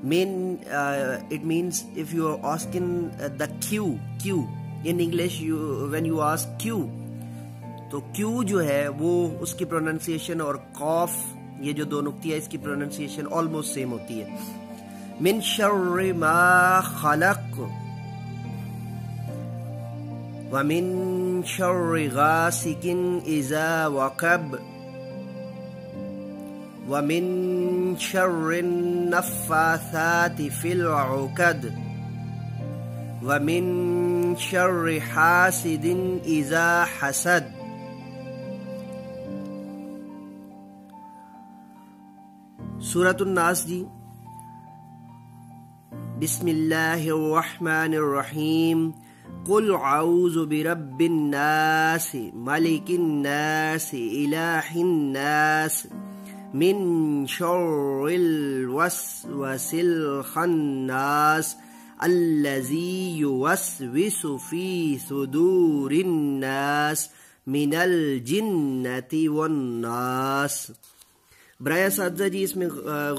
It means if you are asking the Q in English when you ask Q, تو Q جو ہے وہ اس کی پروننسیشن اور قاف یہ جو دو نقطے ہیں اس کی پروننسیشن آلموسٹ سیم ہوتی ہے. من شر ما خلق ومن شر غاسق اذا وقب ومن شر النفاثات في العقد ومن شر حاسد اذا حسد. سورۃ الناس جی. بسم اللہ الرحمن الرحیم. قل اعوذ برب الناس ملک الناس الہ الناس من شر الوسوس الخناس الذی یوسوس فی صدور الناس من الجنۃ والناس. برائے اساتذہ جی اس میں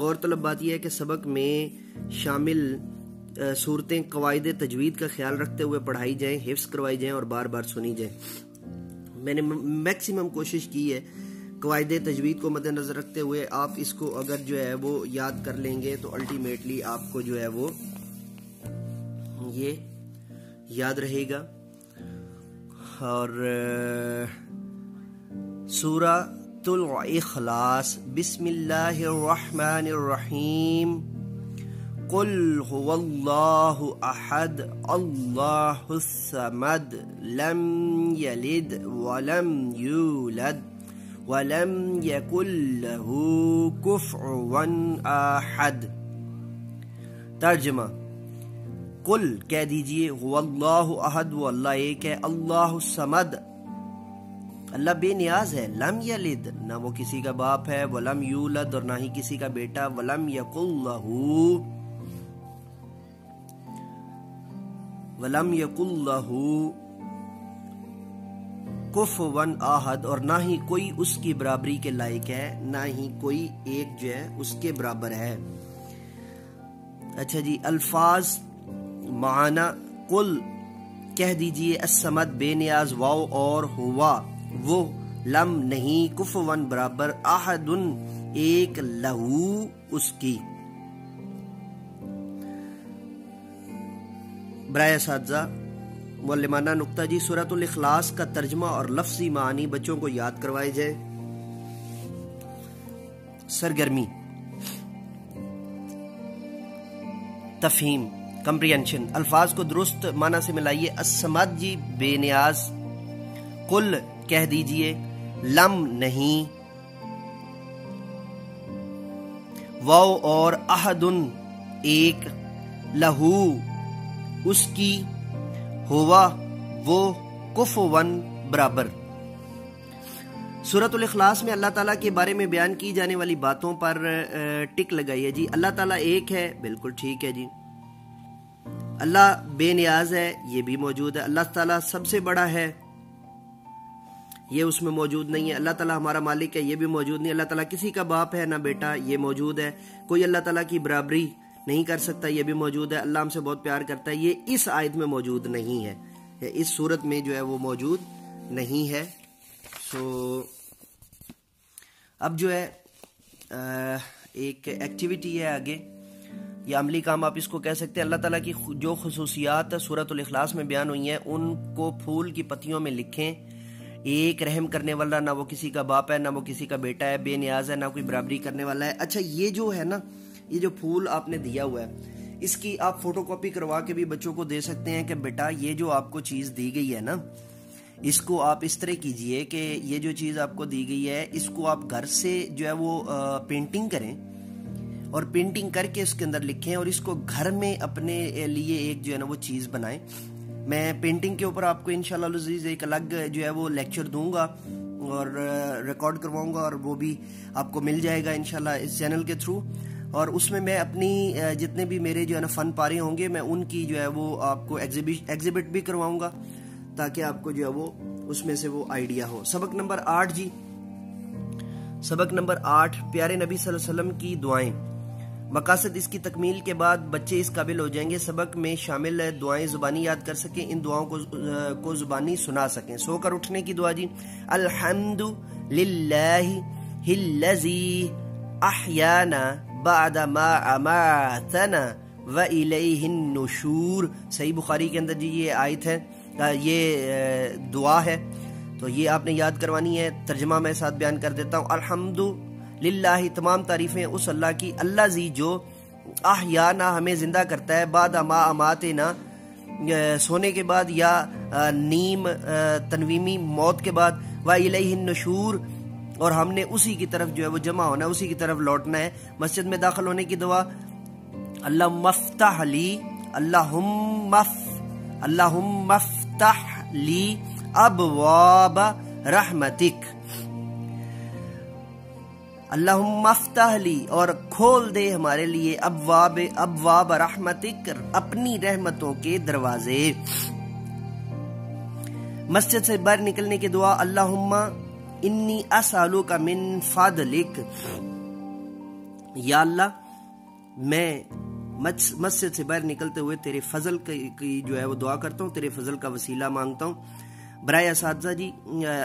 غور طلب بات یہ ہے کہ سبق میں شامل صورتیں قواعد تجوید کا خیال رکھتے ہوئے پڑھائی جائیں، حفظ کروائی جائیں اور بار بار سنی جائیں. میں نے میکسیمم کوشش کی ہے قواعد تجوید کو مد نظر رکھتے ہوئے. آپ اس کو اگر جو ہے وہ یاد کر لیں گے تو الٹیمیٹلی آپ کو جو ہے وہ یہ یاد رہے گا. اور سورہ الاخلاص. بسم اللہ الرحمن الرحیم. قل هو اللہ احد اللہ الصمد لم یلد ولم یولد ولم یکن له کفوا احد. ترجمہ. قل کہہ دیجئے هو اللہ احد وہ اللہ ایک ہے، اللہ الصمد اللہ بے نیاز ہے، لم یلد نہ وہ کسی کا باپ ہے، ولم یولد اور نہ ہی کسی کا بیٹا، ولم یکن لہ کفوا احد اور نہ ہی کوئی اس کی برابری کے لائق ہے، نہ ہی کوئی ایک جو ہے اس کے برابر ہے. اچھا جی الفاظ معنی. قل کہہ دیجئے الصمد بے نیاز، واو اور ہوا وہ، لم نہیں، کفون برابر، احد ایک، لہو اس کی. برائے اساتذہ معلمانہ نقطہ جی سورۃ الاخلاص کا ترجمہ اور لفظی معنی بچوں کو یاد کروائے جائے. سرگرمی. تفہیم کمپریہنشن. الفاظ کو درست معنی سے ملائیے. الصمد جی بے نیاز. قل کہہ دیجئے، لم نہیں، واو اور احد ایک، لہو اس کی، ہوا وہ، کفون برابر. سورۃ الاخلاص میں اللہ تعالیٰ کے بارے میں بیان کی جانے والی باتوں پر ٹک لگائیے جی. اللہ تعالیٰ ایک ہے، بالکل ٹھیک ہے جی. اللہ بے نیاز ہے، یہ بھی موجود ہے. اللہ تعالیٰ سب سے بڑا ہے، یہ اس میں موجود نہیں ہے. اللہ تعالیٰ ہمارا مالک ہے، یہ بھی موجود نہیں. اللہ تعالیٰ کسی کا باپ ہے نہ بیٹا، یہ موجود ہے. کوئی اللہ تعالیٰ کی برابری نہیں کر سکتا، یہ بھی موجود ہے. اللہ ہم سے بہت پیار کرتا ہے، یہ اس آیت میں موجود نہیں ہے، اس صورت میں جو ہے وہ موجود نہیں ہے. سو اب جو ہے ایک ایکٹیویٹی ہے آگے، یا عملی کام آپ اس کو کہہ سکتے ہیں. اللہ تعالیٰ کی جو خصوصیات سورۃ الاخلاص میں بیان ہوئی ہیں ان کو پھول کی پتیوں میں لکھیں. ایک، رحم کرنے والا، نہ وہ کسی کا باپ ہے نہ وہ کسی کا بیٹا ہے، بے نیاز ہے، نہ کوئی برابری کرنے والا ہے. اچھا یہ جو ہے نا، یہ جو پھول آپ نے دیا ہوا ہے اس کی آپ فوٹو کاپی کروا کے بھی بچوں کو دے سکتے ہیں کہ بیٹا یہ جو آپ کو چیز دی گئی ہے نا، اس کو آپ اس طرح کیجئے کہ یہ جو چیز آپ کو دی گئی ہے اس کو آپ گھر سے جو ہے وہ پینٹنگ کریں اور پینٹنگ کر کے اس کے اندر لکھیں اور اس کو گھر میں اپنے لیے ایک جو ہے نا وہ چیز بنائیں. میں پینٹنگ کے اوپر آپ کو انشاءاللہ العزیز ایک الگ جو ہے وہ لیکچر دوں گا اور ریکارڈ کرواؤں گا اور وہ بھی آپ کو مل جائے گا انشاءاللہ اس چینل کے تھرو. اور اس میں اپنی جتنے بھی میرے جو ہے نا فن پارے ہوں گے میں ان کی جو ہے وہ آپ کو ایگزیبٹ بھی کرواؤں گا تاکہ آپ کو جو ہے وہ اس میں سے وہ آئیڈیا ہو. سبق نمبر 8 جی، سبق نمبر 8 پیارے نبی صلی اللہ علیہ وسلم کی دعائیں. مقاصد اس کی تکمیل کے بعد بچے اس قابل ہو جائیں گے سبق میں شامل دعائیں زبانی یاد کر سکیں، ان دعاؤں کو زبانی سنا سکیں۔ سو کر اٹھنے کی دعا جی، الحمد للہ الذی احیانا بعد ما اماتنا وإلیہ النشور۔ صحیح بخاری کے اندر جی یہ آیت ہے، یہ دعا ہے، تو یہ آپ نے یاد کروانی ہے۔ ترجمہ میں ساتھ بیان کر دیتا ہوں۔ الحمد للہ، تمام تعریفیں اس اللہ کی، اللہ زی جو احیانا ہمیں زندہ کرتا ہے، بعد ما اماتنا سونے کے بعد یا نیم تنویمی موت کے بعد، وإلیہ النشور اور ہم نے اسی کی طرف جو ہے وہ جمع ہونا ہے، اسی کی طرف لوٹنا ہے۔ مسجد میں داخل ہونے کی دعا، اللہم افتح لی، اللہم افتح لی ابواب رحمتک، اللہم افتح لی اور کھول دے ہمارے لیے ابواب رحمتک، اپنی رحمتوں کے دروازے۔ مسجد سے باہر نکلنے کی دعا، اللہم انی اسالک من فضلک، یا اللہ میں مسجد سے باہر نکلتے ہوئے تیرے فضل کی جو ہے وہ دعا کرتا ہوں، تیرے فضل کا وسیلہ مانگتا ہوں۔ برائے اساتذہ جی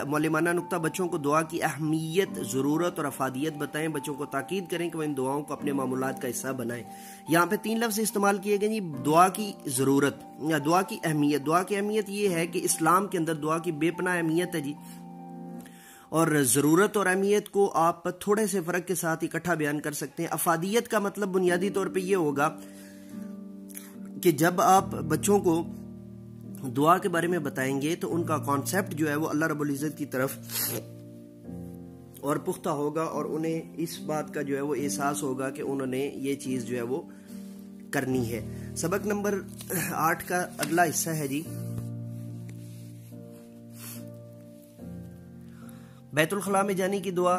معلمانہ نقطہ، بچوں کو دعا کی اہمیت، ضرورت اور افادیت بتائیں، بچوں کو تاکید کریں کہ وہ ان دعاؤں کو اپنے معمولات کا حصہ بنائیں۔ یہاں پہ 3 لفظ استعمال کیے گئے جی، دعا کی ضرورت یا دعا کی اہمیت۔ دعا کی اہمیت یہ ہے کہ اسلام کے اندر دعا کی بے پناہ اہمیت ہے جی، اور ضرورت اور اہمیت کو آپ تھوڑے سے فرق کے ساتھ اکٹھا بیان کر سکتے ہیں۔ افادیت کا مطلب بنیادی طور پہ یہ ہوگا کہ جب آپ بچوں کو دعا کے بارے میں بتائیں گے تو ان کا کانسیپٹ جو ہے وہ اللہ رب العزت کی طرف اور پختہ ہوگا، اور انہیں اس بات کا جو ہے وہ احساس ہوگا کہ انہوں نے یہ چیز جو ہے وہ کرنی ہے۔ سبق نمبر 8 کا اگلا حصہ ہے جی، بیت الخلاء میں جانے کی دعا،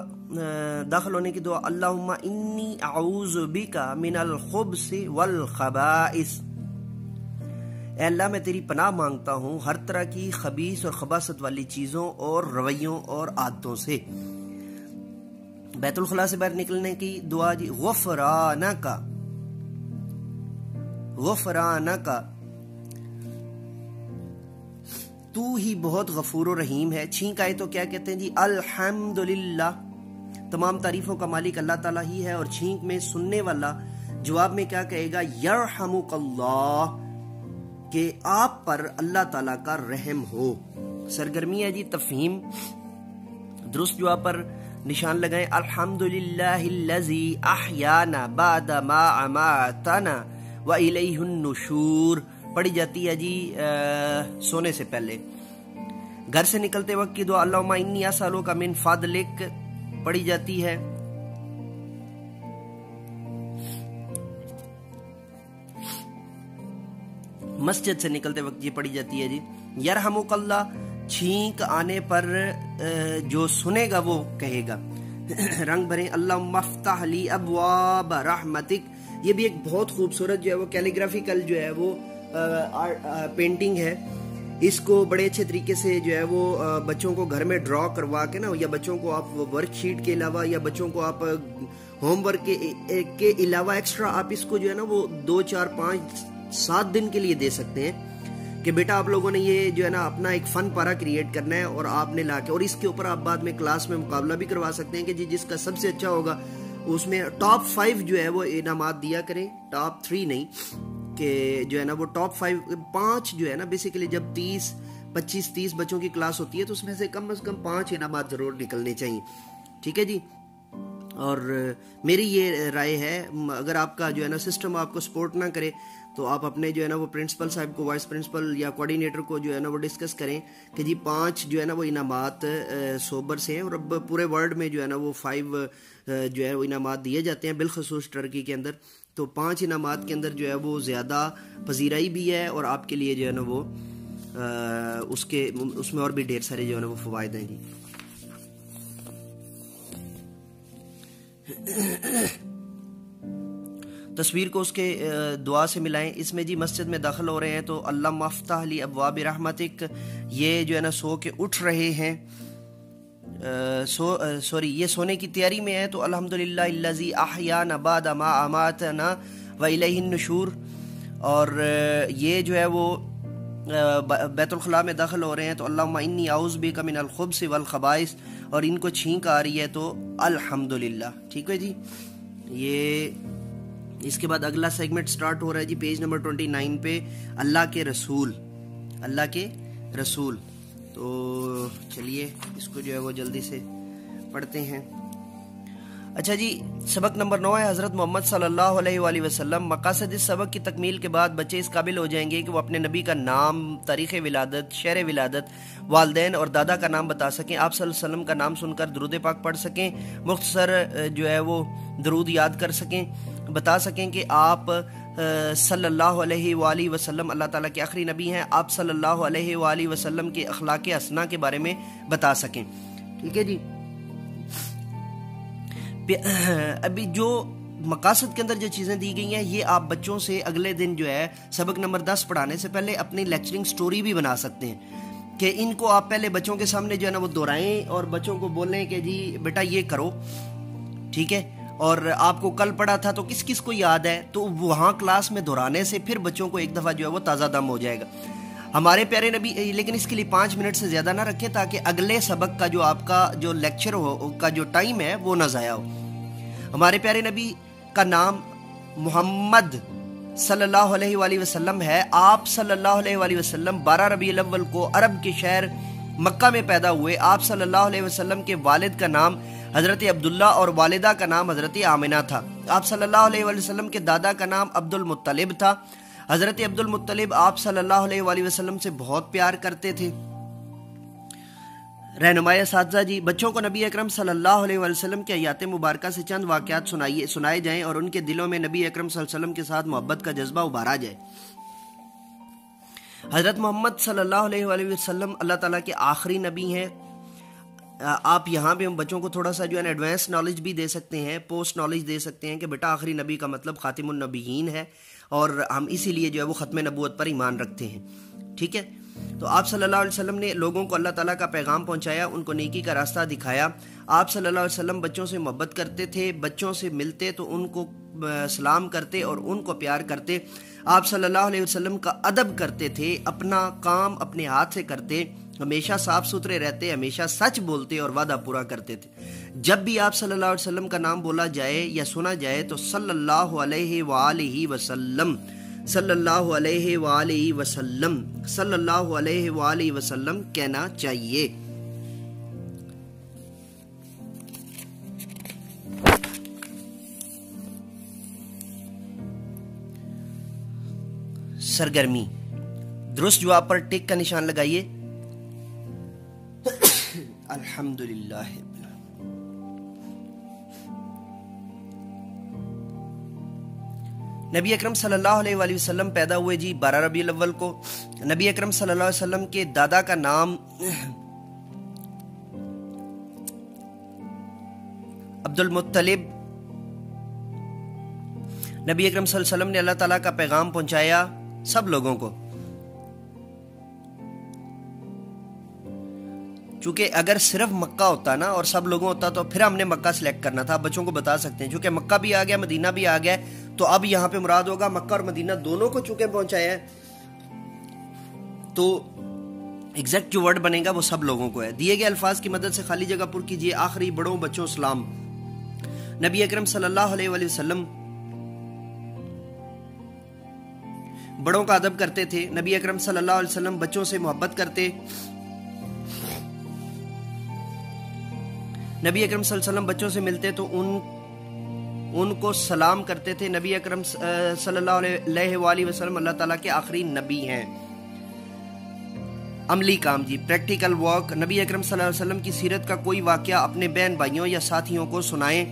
داخل ہونے کی دعا، اللہم انی اعوذ بک من الخبث والخبائث، اے اللہ میں تیری پناہ مانگتا ہوں ہر طرح کی خبیث اور خباثت والی چیزوں اور رویوں اور عادتوں سے۔ بیت الخلاء سے باہر نکلنے کی دعا جی، غفرانک، غفرانک تو ہی بہت غفور و رحیم ہے۔ چھینک آئے تو کیا کہتے ہیں جی، الحمدللہ، تمام تعریفوں کا مالک اللہ تعالیٰ ہی ہے، اور چھینک میں سننے والا جواب میں کیا کہے گا، یرحمک اللہ، کہ آپ پر اللہ تعالیٰ کا رحم ہو۔ سرگرمی ہے جی تفہیم، درست جواب پر نشان لگائیں، الحمدللہ الذی احیانا بعد ما اماتنا والیہ النشور، پڑھی جاتی ہے جی سونے سے پہلے۔ گھر سے نکلتے وقت کی دعا، اللہم انی اسالک من فضلک، پڑھی جاتی ہے۔ مسجد سے نکلتے وقت یہ پڑھی جاتی ہے جی، یرحمک اللہ، چھینک آنے پر جو سنے گا وہ کہے گا۔ رنگ بھریں، اللہم افتح لی ابواب رحمتک، یہ بھی ایک بہت خوبصورت جو ہے وہ کیلیگرافیکل جو ہے وہ پینٹنگ ہے۔ اس کو بڑے اچھے طریقے سے جو ہے وہ بچوں کو گھر میں ڈرا کروا کے نا، یا بچوں کو آپ ورک شیٹ کے علاوہ یا بچوں کو آپ ہوم ورک کے علاوہ ایکسٹرا آپ اس کو جو ہے نا وہ 2 4 5 7 دن کے لیے دے سکتے ہیں کہ بیٹا آپ لوگوں نے یہ جو ہے نا اپنا ایک فن پارا کریٹ کرنا ہے، اور آپ نے لا کے، اور اس کے اوپر آپ بعد میں کلاس میں مقابلہ بھی کروا سکتے ہیں کہ جی جس کا سب سے اچھا ہوگا اس میں ٹاپ 5 جو ہے وہ انعامات دیا کریں، ٹاپ 3 نہیں، کہ جو ہے نا وہ ٹاپ 5 جو ہے نا بیسیکلی جب 25-30 بچوں کی کلاس ہوتی ہے تو اس میں سے کم 5 انعامات ضرور نکلنے چاہیے، ٹھیک ہے جی۔ اور میری یہ رائے ہے، اگر آپ کا جو ہے نا سسٹم آپ کو سپورٹ نہ کرے تو آپ اپنے جو ہے نا وہ پرنسپل صاحب کو، وائس پرنسپل یا کوآرڈینیٹر کو جو ہے نا وہ ڈسکس کریں کہ جی 5 جو ہے نا وہ انعامات سوبر سے ہیں، اور اب پورے ورلڈ میں جو ہے نا وہ 5 جو ہے وہ انعامات دیے جاتے ہیں، بالخصوص ٹرکی کے اندر، تو 5 انعامات کے اندر جو ہے وہ زیادہ پذیرائی بھی ہے، اور آپ کے لیے جو ہے نا وہ اس میں اور بھی ڈھیر سارے جو ہے نا وہ فوائد ہیں جی۔ تصویر کو اس کے دعا سے ملائیں۔ اس میں جی مسجد میں داخل ہو رہے ہیں تو اللہم افتح لی ابواب رحمتک، یہ جو ہے نا سو کے اٹھ رہے ہیں، سوری یہ سونے کی تیاری میں ہے، تو الحمدللہ الذی احیانا بعد ما اماتنا والیہ النشور، اور یہ جو ہے وہ بیت الخلاء میں داخل ہو رہے ہیں، تو اللہم انی اعوذ بک من الخبث والخبائث، اور ان کو چھینک آ رہی ہے تو الحمدللہ. ٹھیک ہے جی. یہ اس کے بعد اگلا سیگمنٹ سٹارٹ ہو رہا ہے جی پیج نمبر 29 پہ، اللہ کے رسول. اللہ کے رسول. تو چلیے اس کو جو ہے وہ جلدی سے پڑھتے ہیں. اچھا جی، سبق نمبر 9 ہے حضرت محمد صلی اللہ علیہ وآلہ وسلم. مقاصد اس سبق کی تکمیل کے بعد بچے اس قابل ہو جائیں گے کہ وہ اپنے نبی کا نام، تاریخ ولادت، شہر ولادت، والدین اور دادا کا نام بتا سکیں، آپ صلی اللہ علیہ وسلم کا نام سن کر درود پاک پڑھ سکیں، مختصر جو ہے وہ درود یاد کر سکیں، بتا سکیں کہ آپ صلی اللہ علیہ وآلہ وسلم اللہ تعالیٰ کے آخری نبی ہیں، آپ صلی اللہ علیہ وآلہ وسلم کے اخلاق حسنہ کے بارے میں بتا سکیں. ٹھیک ہے جی. ابھی جو مقاصد کے اندر جو چیزیں دی گئی ہیں، یہ آپ بچوں سے اگلے دن جو ہے سبق نمبر 10 پڑھانے سے پہلے اپنی لیکچرنگ سٹوری بھی بنا سکتے ہیں، کہ ان کو آپ پہلے بچوں کے سامنے جو ہے نا وہ دہرائیں اور بچوں کو بولیں کہ جی بیٹا یہ کرو. ٹھیک ہے. اور آپ کو کل پڑھا تھا تو کس کس کو یاد ہے، تو وہاں کلاس میں دہرانے سے پھر بچوں کو ایک دفعہ جو ہے وہ تازہ دم ہو جائے گا. ہمارے پیارے نبی، لیکن اس کے لیے 5 منٹ سے زیادہ نہ رکھیں تاکہ اگلے سبق کا جو آپ کا جو لیکچر ہو کا جو ٹائم ہے وہ نہ ضائع ہو. ہمارے پیارے نبی کا نام محمد صلی اللہ علیہ وآلہ وسلم ہے. آپ صلی اللہ علیہ وآلہ وسلم 12 ربیع الاول کو عرب کے شہر مکہ میں پیدا ہوئے. آپ صلی اللہ علیہ وسلم کے والد کا نام حضرت عبداللہ اور والدہ کا نام حضرت آمنہ تھا. آپ صلی اللہ علیہ وآلہ وسلم کے دادا کا نام عبد المطلب تھا. حضرت عبد المطلب آپ صلی اللہ علیہ وآلہ وسلم سے بہت پیار کرتے تھے. رہنمائی اساتذہ جی، بچوں کو نبی اکرم صلی اللہ علیہ وآلہ وسلم کے حیات مبارکہ سے چند واقعات سنائے جائیں اور ان کے دلوں میں نبی اکرم صلی اللہ علیہ وسلم کے ساتھ محبت کا جذبہ ابھارا جائے. حضرت محمد صلی اللہ علیہ وآلہ وسلم اللہ تعالیٰ کے آخری نبی ہیں. آپ یہاں پہ ہم بچوں کو تھوڑا سا جو ہے نا ایڈوانس نالج بھی دے سکتے ہیں، پوسٹ نالج دے سکتے ہیں کہ بیٹا آخری نبی کا مطلب خاتم النبیین ہے، اور ہم اسی لیے جو ہے وہ ختم نبوت پر ایمان رکھتے ہیں. ٹھیک ہے. تو آپ صلی اللہ علیہ وسلم نے لوگوں کو اللہ تعالیٰ کا پیغام پہنچایا، ان کو نیکی کا راستہ دکھایا. آپ صلی اللہ علیہ وسلم بچوں سے محبت کرتے تھے، بچوں سے ملتے تو ان کو سلام کرتے اور ان کو پیار کرتے. آپ صلی اللہ علیہ وسلم کا ادب کرتے تھے، اپنا کام اپنے ہاتھ سے کرتے، ہمیشہ صاف ستھرے رہتے، ہمیشہ سچ بولتے اور وعدہ پورا کرتے تھے. جب بھی آپ صلی اللہ علیہ وسلم کا نام بولا جائے یا سنا جائے تو صلی اللہ علیہ وآلہ وسلم، صلی اللہ علیہ وآلہ وسلم، صلی اللہ علیہ وآلہ وسلم کہنا چاہیے. سرگرمی، درست جواب پر ٹک کا نشان لگائیے. الحمدللہ. نبی اکرم صلی اللہ علیہ وآلہ وسلم پیدا ہوئے جی 12 ربیع الاول کو. نبی اکرم صلی اللہ علیہ وسلم کے دادا کا نام عبد المطلب. نبی اکرم صلی اللہ علیہ وسلم نے اللہ تعالیٰ کا پیغام پہنچایا سب لوگوں کو. چونکہ اگر صرف مکہ ہوتا نا اور سب لوگوں ہوتا تو پھر ہم نے مکہ سلیکٹ کرنا تھا. بچوں کو بتا سکتے ہیں چونکہ مکہ بھی آ گیا، مدینہ بھی آ گیا، تو اب یہاں پہ مراد ہوگا مکہ اور مدینہ دونوں کو چونکہ پہنچایا ہے، تو ایگزیکٹ جو ورڈ بنے گا وہ سب لوگوں کو ہے. دیے گئے الفاظ کی مدد سے خالی جگہ پر کیجیے. آخری بڑوں بچوں سلام. نبی اکرم صلی اللہ علیہ وآلہ وسلم بڑوں کا ادب کرتے تھے. نبی اکرم صلی اللہ علیہ وسلم بچوں سے محبت کرتے. نبی اکرم صلی اللہ علیہ وسلم بچوں سے ملتے تو ان کو سلام کرتے تھے. نبی اکرم صلی اللہ علیہ وآلہ وسلم اللہ تعالیٰ کے آخری نبی ہیں. عملی کام جی، پریکٹیکل ورک. نبی اکرم صلی اللہ علیہ وسلم کی سیرت کا کوئی واقعہ اپنے بہن بھائیوں یا ساتھیوں کو سنائیں.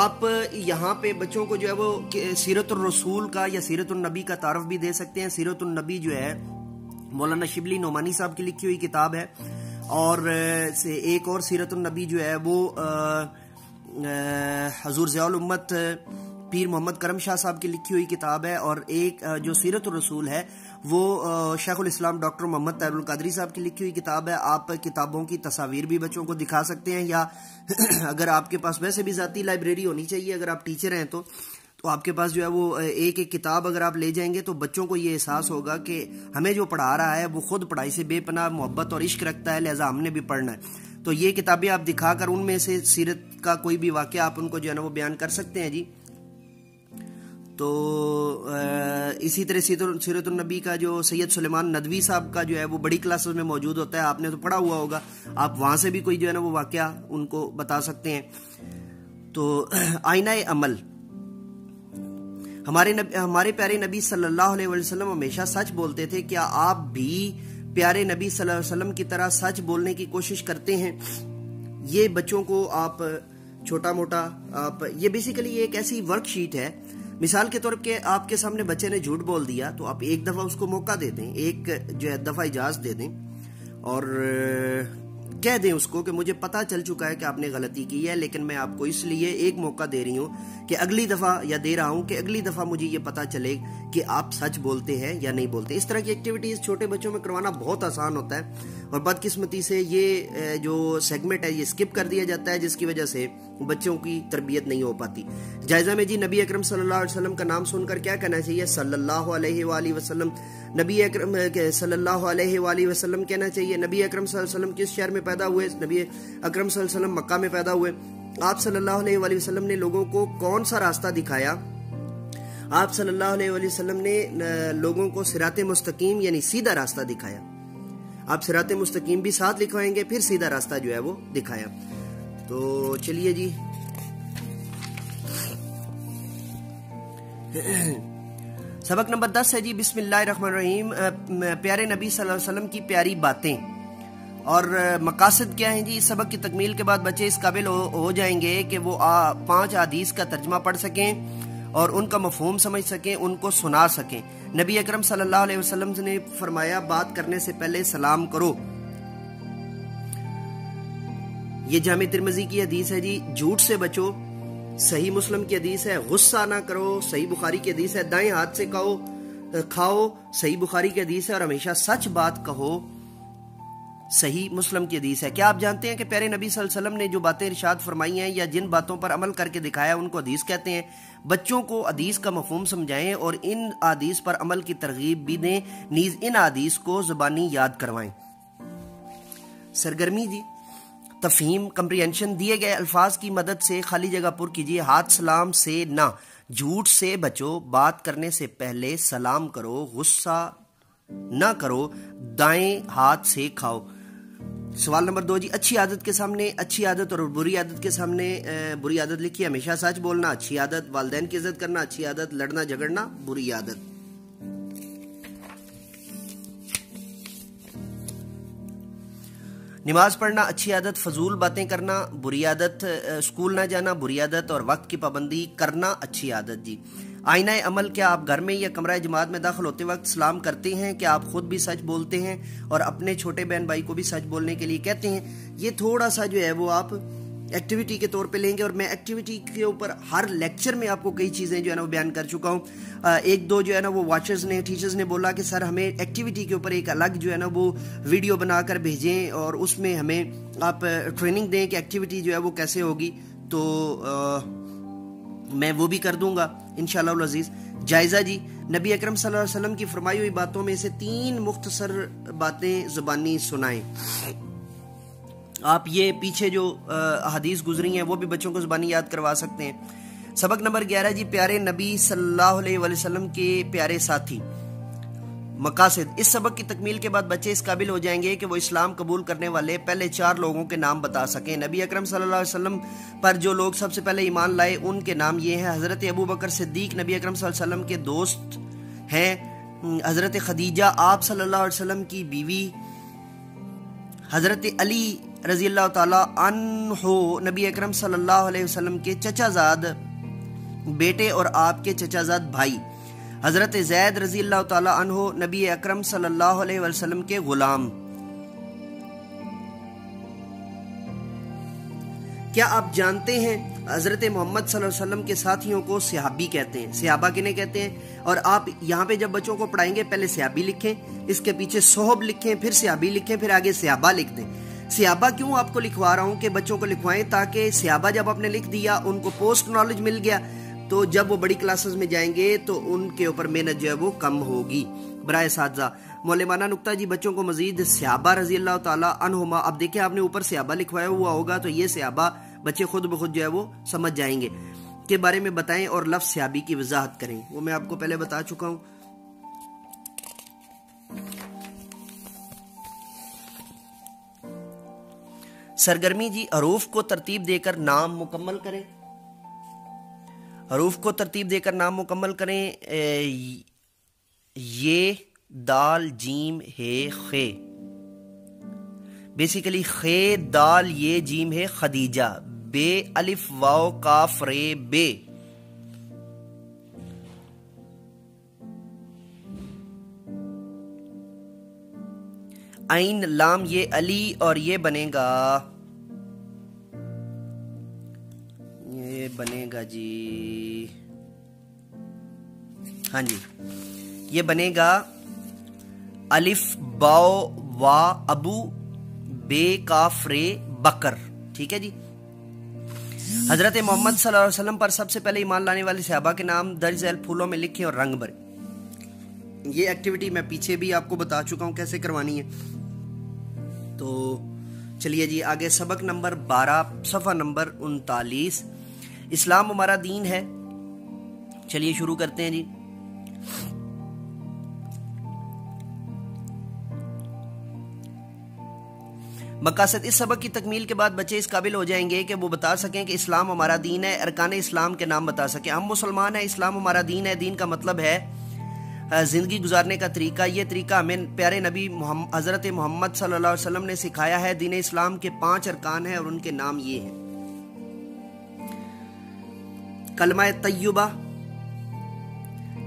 آپ یہاں پہ بچوں کو جو ہے وہ سیرت الرسول کا یا سیرت النبی کا تعارف بھی دے سکتے ہیں. سیرت النبی جو ہے مولانا شبلی نعمانی صاحب کی لکھی ہوئی کتاب ہے، اور ایک اور سیرت النبی جو ہے وہ حضور ضیاء الامت پیر محمد کرم شاہ صاحب کی لکھی ہوئی کتاب ہے، اور ایک جو سیرت الرسول ہے وہ شیخ الاسلام ڈاکٹر محمد طاہر القادری صاحب کی لکھی ہوئی کتاب ہے. آپ کتابوں کی تصاویر بھی بچوں کو دکھا سکتے ہیں, یا اگر آپ کے پاس ویسے بھی ذاتی لائبریری ہونی چاہیے, اگر آپ ٹیچر ہیں تو آپ کے پاس جو ہے وہ ایک ایک کتاب اگر آپ لے جائیں گے تو بچوں کو یہ احساس ہوگا کہ ہمیں جو پڑھا رہا ہے وہ خود پڑھائی سے بے پناہ محبت اور عشق رکھتا ہے, لہٰذا ہم نے بھی پڑھنا ہے. تو یہ کتابیں آپ دکھا کر ان میں سے سیرت کا کوئی بھی واقعہ آپ ان کو جو ہے نا وہ بیان کر سکتے ہیں جی. تو اسی طرح سیرت النبی کا جو سید سلیمان ندوی صاحب کا جو ہے وہ بڑی کلاسز میں موجود ہوتا ہے, آپ نے تو پڑھا ہوا ہوگا, آپ وہاں سے بھی کوئی جو ہے نا وہ واقعہ ان کو بتا سکتے ہیں. تو آئینہ عمل, ہمارے پیارے نبی صلی اللہ علیہ وسلم ہمیشہ سچ بولتے تھے. کیا آپ بھی پیارے نبی صلی اللہ علیہ وسلم کی طرح سچ بولنے کی کوشش کرتے ہیں؟ یہ بچوں کو آپ چھوٹا موٹا یہ بیسیکلی ایک ایسی ورک شیٹ ہے. مثال کے طور پہ آپ کے سامنے بچے نے جھوٹ بول دیا تو آپ ایک دفعہ اس کو موقع دے دیں, ایک جو ہے دفعہ اجازت دے دیں اور کہہ دیں اس کو کہ مجھے پتا چل چکا ہے کہ آپ نے غلطی کی ہے, لیکن میں آپ کو اس لیے ایک موقع دے رہی ہوں کہ اگلی دفعہ, یا دے رہا ہوں کہ اگلی دفعہ مجھے یہ پتا چلے کہ آپ سچ بولتے ہیں یا نہیں بولتے. اس طرح کی ایکٹیویٹیز چھوٹے بچوں میں کروانا بہت آسان ہوتا ہے, اور بدقسمتی سے یہ جو سیگمنٹ ہے یہ اسکپ کر دیا جاتا ہے, جس کی وجہ سے بچوں کی تربیت نہیں ہو پاتی. جائزہ میں جی نبی اکرم صلی اللہ علیہ وسلم کا نام سن کر کیا کہنا چاہیے؟ صلی اللہ علیہ وآلہ وسلم. نبی اکرم صلی اللہ علیہ وآلہ وسلم کہنا چاہیے. نبی اکرم صلی اللہ علیہ وسلم کس شہر میں پیدا ہوئے؟ نبی اکرم صلی اللہ علیہ وسلم مکہ میں پیدا ہوئے. آپ صلی اللہ علیہ وآلہ وسلم نے لوگوں کو کون سا راستہ دکھایا؟ آپ صلی اللہ علیہ وآلہ وسلم نے لوگوں کو صراط مستقیم یعنی سیدھا راستہ دکھایا. آپ صراط مستقیم بھی ساتھ لکھوائیں گے, پھر سیدھا راستہ جو ہے وہ دکھایا. تو چلیے جی, سبق نمبر 10 ہے جی بسم اللہ الرحمن الرحیم. پیارے نبی صلی اللہ علیہ وسلم کی پیاری باتیں اور مقاصد کیا ہیں جی؟ اس سبق کی تکمیل کے بعد بچے اس قابل ہو جائیں گے کہ وہ 5 احادیث کا ترجمہ پڑھ سکیں اور ان کا مفہوم سمجھ سکیں, ان کو سنا سکیں. نبی اکرم صلی اللہ علیہ وسلم نے فرمایا بات کرنے سے پہلے سلام کرو. یہ جامع ترمذی کی حدیث ہے جی. جھوٹ سے بچو, صحیح مسلم کی حدیث ہے. غصہ نہ کرو, صحیح بخاری کی حدیث ہے. دائیں ہاتھ سے کھاؤ, صحیح بخاری کی حدیث ہے. اور ہمیشہ سچ بات کہو, صحیح مسلم کی حدیث ہے. کیا آپ جانتے ہیں کہ پیارے نبی صلی اللہ علیہ وسلم نے جو باتیں ارشاد فرمائی ہیں یا جن باتوں پر عمل کر کے دکھایا ان کو حدیث کہتے ہیں؟ بچوں کو حدیث کا مفہوم سمجھائیں اور ان حدیث پر عمل کی ترغیب بھی دیں, نیز ان حدیث کو زبانی یاد کروائیں. سرگرمی جی, تفہیم کمپریہنشن. دیے گئے الفاظ کی مدد سے خالی جگہ پر کیجیے. ہاتھ سلام سے نہ, جھوٹ سے بچو, بات کرنے سے پہلے سلام کرو, غصہ نہ کرو, دائیں ہاتھ سے کھاؤ. سوال نمبر 2 جی, اچھی عادت کے سامنے اچھی عادت اور بری عادت کے سامنے بری عادت لکھی. ہمیشہ سچ بولنا اچھی عادت, والدین کی عزت کرنا اچھی عادت, لڑنا جھگڑنا بری عادت. نماز پڑھنا اچھی عادت, فضول باتیں کرنا بری عادت, اسکول نہ جانا بری عادت, اور وقت کی پابندی کرنا اچھی عادت جی. آئینہ عمل, کیا آپ گھر میں یا کمرہ جماعت میں داخل ہوتے وقت سلام کرتے ہیں؟ کیا آپ خود بھی سچ بولتے ہیں اور اپنے چھوٹے بہن بھائی کو بھی سچ بولنے کے لیے کہتے ہیں؟ یہ تھوڑا سا جو ہے وہ آپ ایکٹیویٹی کے طور پہ لیں گے, اور میں ایکٹیویٹی کے اوپر ہر لیکچر میں آپ کو کئی چیزیں جو ہے نا وہ بیان کر چکا ہوں. 1-2 جو ہے نا وہ واچرز نے, ٹیچرز نے بولا کہ سر ہمیں ایکٹیویٹی کے اوپر ایک الگ جو ہے نا وہ ویڈیو بنا کر بھیجیں اور اس میں ہمیں آپ ٹریننگ دیں کہ ایکٹیویٹی جو ہے وہ کیسے ہوگی. تو میں وہ بھی کر دوں گا انشاءاللہ العزیز. جائزہ جی, نبی اکرم صلی اللہ علیہ وسلم کی فرمائی ہوئی باتوں میں سے 3 مختصر باتیں زبانی سنائیں. آپ یہ پیچھے جو حدیث گزری ہیں وہ بھی بچوں کو زبانی یاد کروا سکتے ہیں. سبق نمبر 11 جی, پیارے نبی صلی اللہ علیہ وسلم کے پیارے ساتھی. مقاصد, اس سبق کی تکمیل کے بعد بچے اس قابل ہو جائیں گے کہ وہ اسلام قبول کرنے والے پہلے 4 لوگوں کے نام بتا سکیں. نبی اکرم صلی اللہ علیہ وسلم پر جو لوگ سب سے پہلے ایمان لائے ان کے نام یہ ہیں. حضرت ابو بکر صدیق نبی اکرم صلی اللہ علیہ وسلم کے دوست ہیں. حضرت خدیجہ آپ صلی اللہ علیہ وسلم کی بیوی. حضرت علی رضی اللہ تعالی عنہ نبی اکرم صلی اللہ علیہ وسلم کے چچا زاد بیٹے اور آپ کے چچا زاد بھائی. حضرت زید رضی اللہ تعالی عنہ نبی اکرم صلی اللہ علیہ وسلم کے غلام. کیا آپ جانتے ہیں حضرت محمد صلی اللہ علیہ وسلم کے ساتھیوں کو صحابی کہتے ہیں؟ صحابہ کنہیں کہتے ہیں؟ اور آپ یہاں پہ جب بچوں کو پڑھائیں گے پہلے صحابی لکھیں، اس کے پیچھے صحب لکھیں، پھر صحابی لکھیں، پھر آگے صحابہ لکھ دیں۔ صحابہ کیوں آپ کو لکھوا رہا ہوں کہ بچوں کو لکھوائیں تاکہ صحابہ جب آپ نے لکھ دیا ان کو پوسٹ نالج مل گیا تو جب وہ بڑی کلاسز میں جائیں گے تو ان کے اوپر محنت جو ہے وہ کم ہوگی۔ برائے اساتذہ مولمانہ نکتہ جی، بچوں کو مزید صحابہ رضی اللہ تعالیٰ عنہما، اب دیکھیں آپ نے اوپر صحابہ لکھوایا ہوا ہوگا تو یہ صحابہ بچے خود بخود جو ہے وہ سمجھ جائیں گے کے بارے میں بتائیں اور لفظ صحابی کی وضاحت کریں، وہ میں آپ کو پہلے بتا چکا ہوں۔ سرگرمی جی، حروف کو ترتیب دے کر نام مکمل کریں، حروف کو ترتیب دے کر نام مکمل کریں۔ یہ دال جیم ہے خے، بیسیکلی خے دال یہ جیم ہے خدیجہ، بے الف واو کاف رے بے، عین لام یہ علی اور یہ بنے گا جی، ہاں جی یہ بنے گا الف باو وا ابو بے کاف رے بکر، ٹھیک ہے جی۔ حضرت محمد صلی اللہ علیہ وسلم پر سب سے پہلے ایمان لانے والے صحابہ کے نام درج ذیل پھولوں میں لکھیں اور رنگ بھریں۔ یہ ایکٹیویٹی میں پیچھے بھی آپ کو بتا چکا ہوں کیسے کروانی ہے، تو چلیے جی آگے سبق نمبر 12 صفحہ نمبر 39، اسلام ہمارا دین ہے۔ چلیے شروع کرتے ہیں جی۔ مقاصد، اس سبق کی تکمیل کے بعد بچے اس قابل ہو جائیں گے کہ وہ بتا سکیں کہ اسلام ہمارا دین ہے، ارکان اسلام کے نام بتا سکیں۔ ہم مسلمان ہیں، اسلام ہمارا دین ہے، دین کا مطلب ہے زندگی گزارنے کا طریقہ۔ یہ طریقہ ہمیں پیارے نبی حضرت محمد صلی اللہ علیہ وسلم نے سکھایا ہے۔ دین اسلام کے 5 ارکان ہیں اور ان کے نام یہ ہیں: کلمہ طیبہ،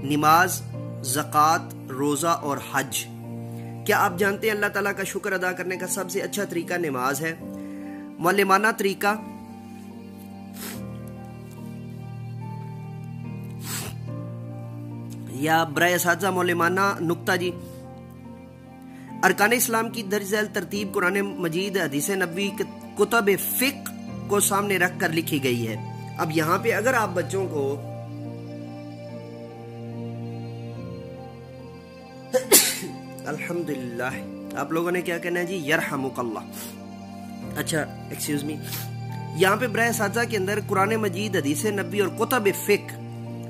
نماز، زکوٰۃ، روزہ اور حج۔ کیا آپ جانتے ہیں اللہ تعالیٰ کا شکر ادا کرنے کا سب سے اچھا طریقہ نماز ہے؟ معلمانہ طریقہ، یا برائے اساتذہ معلمانہ نکتہ جی، ارکان اسلام کی درج ذیل ترتیب قرآن مجید، حدیث نبوی، کتب فقہ کو سامنے رکھ کر لکھی گئی ہے۔ اب یہاں پہ اگر آپ بچوں کو الحمدللہ آپ لوگوں نے کیا کہنا ہے جی؟ یرحمک اللہ۔ اچھا ایکسکیوز می، یہاں پہ برائے اساتذہ کے اندر قرآن مجید، حدیث نبوی اور کتب فقہ،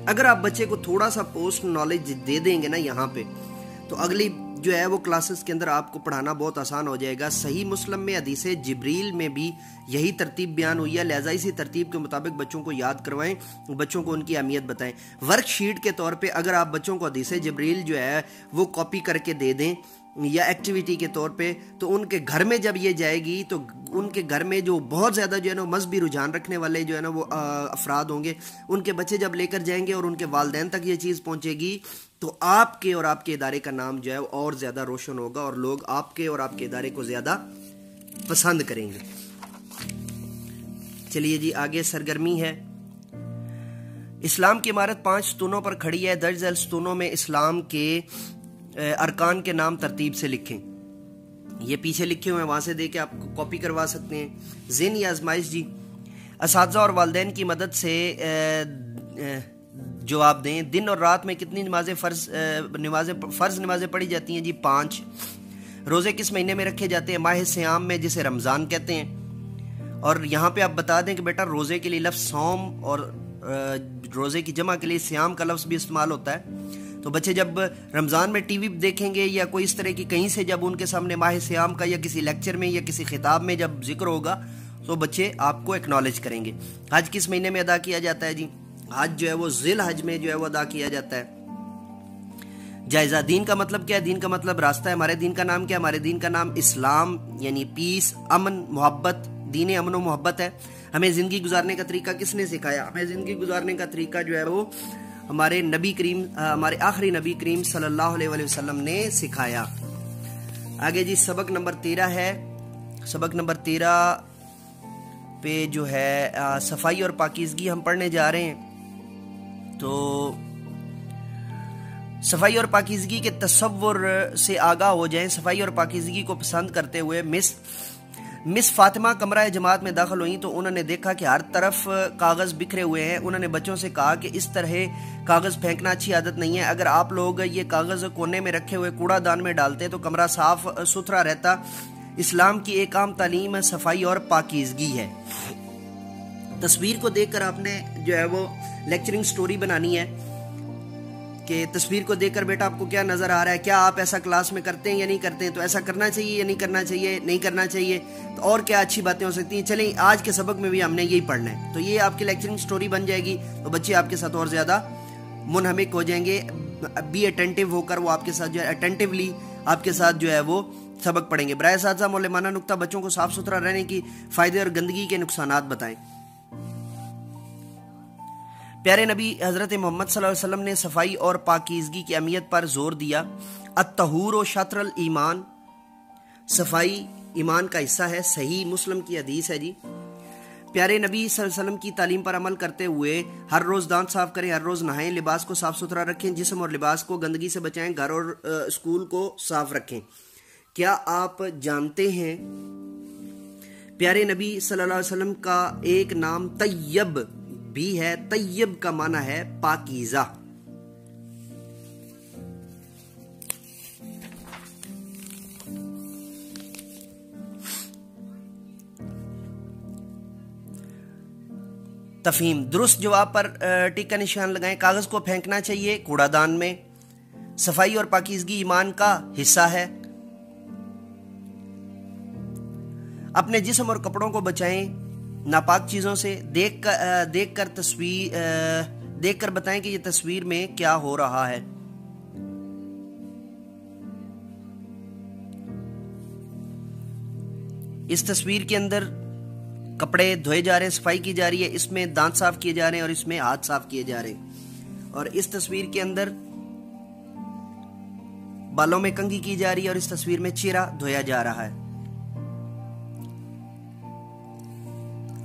اگر آپ بچے کو تھوڑا سا پوسٹ نالج دے دیں گے نا یہاں پہ، تو اگلی جو ہے وہ کلاسز کے اندر آپ کو پڑھانا بہت آسان ہو جائے گا۔ صحیح مسلم میں حدیث جبریل میں بھی یہی ترتیب بیان ہوئی ہے، لہٰذا اسی ترتیب کے مطابق بچوں کو یاد کروائیں، بچوں کو ان کی اہمیت بتائیں۔ ورک شیٹ کے طور پہ اگر آپ بچوں کو حدیث جبریل جو ہے وہ کاپی کر کے دے دیں یا ایکٹیویٹی کے طور پہ، تو ان کے گھر میں جب یہ جائے گی تو ان کے گھر میں جو بہت زیادہ جو ہے نا مذہبی رجحان رکھنے والے جو ہے نا وہ افراد ہوں گے، ان کے بچے جب لے کر جائیں گے اور ان کے والدین تک یہ چیز پہنچے گی تو آپ کے اور آپ کے ادارے کا نام جو ہے اور زیادہ روشن ہوگا اور لوگ آپ کے اور آپ کے ادارے کو زیادہ پسند کریں گے۔ چلیے جی آگے سرگرمی ہے۔ اسلام کی عمارت 5 ستونوں پر کھڑی ہے، درج ذیل ستونوں میں اسلام کے ارکان کے نام ترتیب سے لکھیں۔ یہ پیچھے لکھے ہوئے ہیں، وہاں سے دے کے آپ کاپی کروا سکتے ہیں۔ ذہنی آزمائش جی، اساتذہ اور والدین کی مدد سے جواب دیں۔ دن اور رات میں کتنی فرض نمازیں پڑھی جاتی ہیں جی؟ 5۔ روزے کس مہینے میں رکھے جاتے ہیں؟ ماہ سیام میں، جسے رمضان کہتے ہیں۔ اور یہاں پہ آپ بتا دیں کہ بیٹا روزے کے لیے لفظ سوم اور روزے کی جمع کے لیے سیام کا لفظ بھی استعمال ہوتا ہے۔ تو بچے جب رمضان میں ٹی وی دیکھیں گے یا کوئی اس طرح کی کہیں سے جب ان کے سامنے ماہ سیام کا یا کسی لیکچر میں یا کسی خطاب میں جب ذکر ہوگا تو بچے آپ کو ایکنالج کریں گے۔ حج کس مہینے میں ادا کیا جاتا ہے جی؟ حج جو ہے وہ ذی الحج میں جو ہے وہ ادا کیا جاتا ہے۔ جائزہ، دین کا مطلب کیا ہے؟ دین کا مطلب راستہ ہے۔ ہمارے دین کا نام کیا ہے؟ ہمارے دین کا نام اسلام یعنی پیس، امن، محبت، دین امن و محبت ہے۔ ہمیں زندگی گزارنے کا طریقہ کس نے سکھایا؟ ہمیں زندگی گزارنے کا طریقہ جو ہے وہ ہمارے آخری نبی کریم صلی اللہ علیہ وسلم نے سکھایا۔ آگے جی سبق نمبر 13 ہے۔ سبق نمبر 13 پہ جو ہے صفائی اور پاکیزگی ہم پڑھنے جا رہے ہیں. تو صفائی اور پاکیزگی کے تصور سے آگاہ ہو جائیں. صفائی اور پاکیزگی کو پسند کرتے ہوئے مس فاطمہ کمرہ جماعت میں داخل ہوئیں تو انہوں نے دیکھا کہ ہر طرف کاغذ بکھرے ہوئے ہیں. انہوں نے بچوں سے کہا کہ اس طرح کاغذ پھینکنا اچھی عادت نہیں ہے. اگر آپ لوگ یہ کاغذ کونے میں رکھے ہوئے کوڑا دان میں ڈالتے تو کمرہ صاف ستھرا رہتا. اسلام کی ایک عام تعلیم صفائی اور پاکیزگی ہے. تصویر کو دیکھ کر آپ نے جو ہے وہ لیکچرنگ سٹوری بنانی ہے کہ تصویر کو دیکھ کر بیٹا آپ کو کیا نظر آ رہا ہے, کیا آپ ایسا کلاس میں کرتے ہیں یا نہیں کرتے ہیں, تو ایسا کرنا چاہیے یا نہیں کرنا چاہیے, نہیں کرنا چاہیے, تو اور کیا اچھی باتیں ہو سکتی ہیں. چلیں آج کے سبق میں بھی ہم نے یہی پڑھنا ہے. تو یہ آپ کی لیکچرنگ سٹوری بن جائے گی تو بچے آپ کے ساتھ اور زیادہ منہمک ہو جائیں گے. بی اٹینٹیو ہو کر وہ آپ کے ساتھ جو ہے اٹینٹیولی آپ کے ساتھ جو ہے وہ سبق پڑھیں گے. برائے اساتذہ مولمانہ نکتہ بچوں کو صاف ستھرا رہنے کی فائدے اور گندگی کے نقصانات بتائیں. پیارے نبی حضرت محمد صلی اللہ علیہ وسلم نے صفائی اور پاکیزگی کی اہمیت پر زور دیا. الطہور و شطر الایمان, صفائی ایمان کا حصہ ہے. صحیح مسلم کی حدیث ہے جی. پیارے نبی صلی اللہ علیہ وسلم کی تعلیم پر عمل کرتے ہوئے ہر روز دانت صاف کریں, ہر روز نہائیں, لباس کو صاف ستھرا رکھیں, جسم اور لباس کو گندگی سے بچائیں, گھر اور اسکول کو صاف رکھیں. کیا آپ جانتے ہیں پیارے نبی صلی اللہ علیہ وسلم کا ایک نام طیب بھی ہے. طیب کا معنی ہے پاکیزہ. تفہیم, درست جواب پر ٹک کا نشان لگائیں. کاغذ کو پھینکنا چاہیے کوڑا دان میں. صفائی اور پاکیزگی ایمان کا حصہ ہے. اپنے جسم اور کپڑوں کو بچائیں ناپاک چیزوں سے. دیکھ کر بتائیں کہ یہ تصویر میں کیا ہو رہا ہے. اس تصویر کے اندر کپڑے دھوئے جا رہے ہیں, صفائی کی جا رہی ہے, اس میں دانت صاف کیے جا رہے ہیں اور اس میں ہاتھ صاف کیے جا رہے ہیں. اور اس تصویر کے اندر بالوں میں کنگھی کی جا رہی ہے اور اس تصویر میں چہرہ دھویا جا رہا ہے.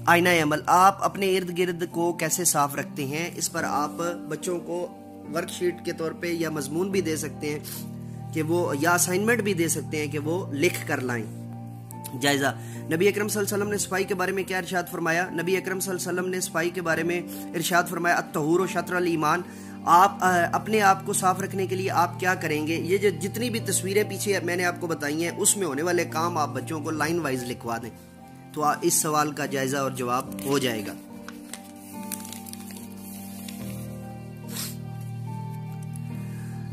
آئینہ عمل, آپ اپنے ارد گرد کو کیسے صاف رکھتے ہیں, اس پر آپ بچوں کو ورک شیٹ کے طور پہ یا مضمون بھی دے سکتے ہیں کہ وہ, یا اسائنمنٹ بھی دے سکتے ہیں کہ وہ لکھ کر لائیں. جائزہ, نبی اکرم صلی اللہ علیہ وسلم نے صفائی کے بارے میں کیا ارشاد فرمایا. نبی اکرم صلی اللہ علیہ وسلم نے صفائی کے بارے میں ارشاد فرمایا الطہور و شطر الایمان. آپ اپنے آپ کو صاف رکھنے کے لیے آپ کیا کریں گے. یہ جو جتنی بھی تصویریں پیچھے میں نے آپ کو بتائی ہیں اس میں ہونے والے کام آپ بچوں کو لائن وائز لکھوا دیں تو اس سوال کا جائزہ اور جواب ہو جائے گا.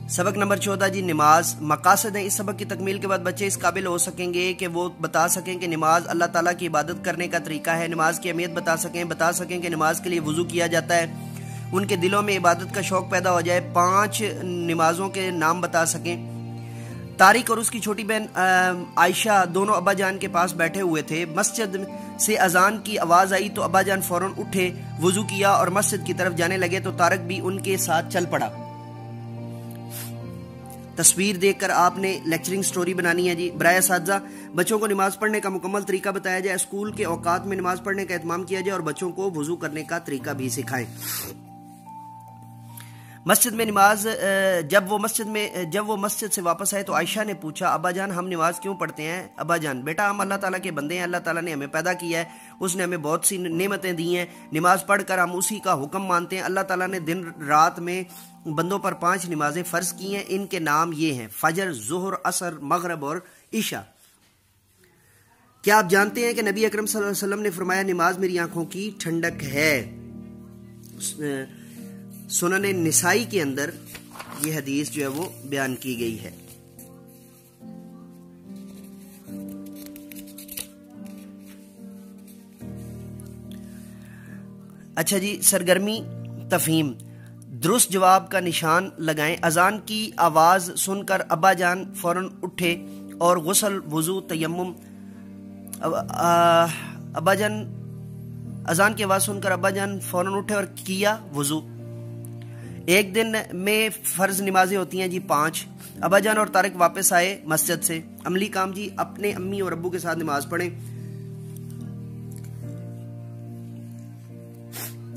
سبق نمبر 14 جی, نماز. مقاصد ہیں, اس سبق کی تکمیل کے بعد بچے اس قابل ہو سکیں گے کہ وہ بتا سکیں کہ نماز اللہ تعالیٰ کی عبادت کرنے کا طریقہ ہے. نماز کی اہمیت بتا سکیں کہ نماز کے لیے وضو کیا جاتا ہے. ان کے دلوں میں عبادت کا شوق پیدا ہو جائے. 5 نمازوں کے نام بتا سکیں. طارق اور اس کی چھوٹی بہن عائشہ دونوں ابا جان کے پاس بیٹھے ہوئے تھے. مسجد سے اذان کی آواز آئی تو ابا جان فوراً اٹھے, وضو کیا اور مسجد کی طرف جانے لگے تو طارق بھی ان کے ساتھ چل پڑا. تصویر دیکھ کر آپ نے لیکچرنگ سٹوری بنانی ہے جی. برائے اساتذہ بچوں کو نماز پڑھنے کا مکمل طریقہ بتایا جائے. اسکول کے اوقات میں نماز پڑھنے کا اہتمام کیا جائے اور بچوں کو وضو کرنے کا طریقہ بھی سکھائیں. مسجد میں نماز, جب وہ مسجد سے واپس آئے تو عائشہ نے پوچھا ابا جان ہم نماز کیوں پڑھتے ہیں. ابا جان, بیٹا ہم اللہ تعالیٰ کے بندے ہیں, اللہ تعالیٰ نے ہمیں پیدا کیا ہے, اس نے ہمیں بہت سی نعمتیں دی ہیں. نماز پڑھ کر ہم اسی کا حکم مانتے ہیں. اللہ تعالیٰ نے دن رات میں بندوں پر 5 نمازیں فرض کی ہیں. ان کے نام یہ ہیں فجر, ظہر, عصر, مغرب اور عشاء. کیا آپ جانتے ہیں کہ نبی اکرم صلی اللہ علیہ وسلم نے فرمایا نماز میری آنکھوں کی ٹھنڈک ہے. سنن نسائی کے اندر یہ حدیث جو ہے وہ بیان کی گئی ہے. اچھا جی, سرگرمی تفہیم. درست جواب کا نشان لگائیں. اذان کی آواز سن کر ابا جان فوراً اٹھے اور غسل, وضو, تیمم. ابا جان, اذان کی آواز سن کر ابا جان فوراً اٹھے اور کیا وضو. ایک دن میں فرض نمازیں ہوتی ہیں جی 5. ابا جان اور طارق واپس آئے مسجد سے. عملی کام جی, اپنے امی اور ابو کے ساتھ نماز پڑھیں.